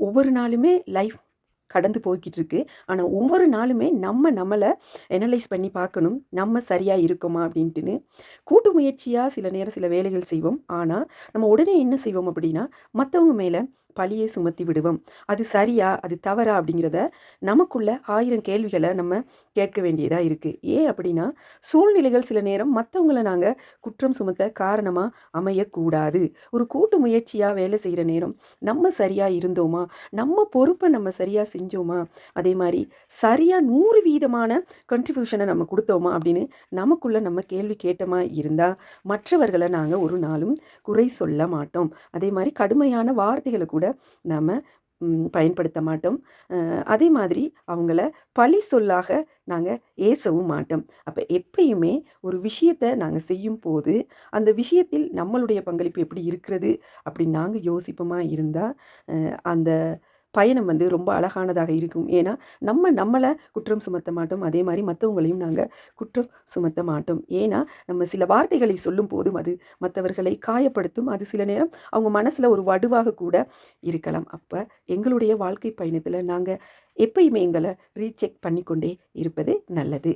ஒவ்வொரு நாளுமே லைஃப் கடந்து போய்க்கிட்டு இருக்கு. ஆனா, ஒவ்வொரு நாளுமே நம்மள அனலைஸ் பண்ணி பார்க்கணும். நம்ம சரியா இருக்கோமா அப்படின்ட்டுன்னு. கூட்டு முயற்சியா சில நேரம் சில வேலைகள் செய்வோம். ஆனா, நம்ம உடனே என்ன செய்வோம் அப்படின்னா, மத்தவங்க மேல பழியை சுமத்தி விடுவோம். அது சரியா? அது தவறா? அப்படிங்கிறத நமக்குள்ள 1000 கேள்விகள நம்ம கேட்க வேண்டியதா இருக்கு. ஏன் அப்படின்னா, சூழ்நிலைகள் சில நேரம் மத்தவங்கள நாங்க குற்றம் சுமத்த காரணமா அமையக்கூடாது. ஒரு கூட்டு முயற்சியா வேலை செய்ற நேரம், நம்ம சரியா இருந்தோமா? நம்ம பொறுப்ப நம்ம சரியா செஞ்சோமா? அதே மாரி சரியா 100% கான்ட்ரிபியூஷன நம்ம குடுத்தோமா? அப்படின்னு நமக்குள்ள நம்ம கேள்வி கேட்டமா இருந்தா, மற்றவர்கள நாங்க ஒரு நாளும் குறை சொல்ல மாட்டோம். அதே மாரி கடுமையான வார்த்தைகள கூட நாம பயன்படுத்த மாட்டோம். அதே மாதிரி அவங்கள பழி சொல்லாக நாங்க ஏசவும் மாட்டோம். அப்ப எப்பயுமே ஒரு விஷயத்த நாங்க செய்யும்போது, அந்த விஷயத்தில் நம்மளுடைய பங்களிப்பு எப்படி இருக்கிறது அப்படின்னு நாங்க யோசிப்போமா இருந்தா, அந்த பயணம் வந்து ரொம்ப அழகானதாக இருக்கும். ஏன்னா, நம்மள குற்றம் சுமத்த மாட்டோம். அதே மாரி மத்தவங்களையும் நாங்க குற்றம் சுமத்த மாட்டோம். ஏன்னா, நம்ம சில வார்த்தைகளை சொல்லும்போதும் அது மத்தவர்களை காயப்படுத்தும். அது சில நேரம் அவங்க மனசுல ஒரு வடுவாக கூட இருக்கலாம். அப்ப எங்களுடைய வாழ்க்கை பயணத்துல நாங்க எப்பயுமே எங்கள ரீசெக் பண்ணிக்கொண்டே இருப்பது நல்லது.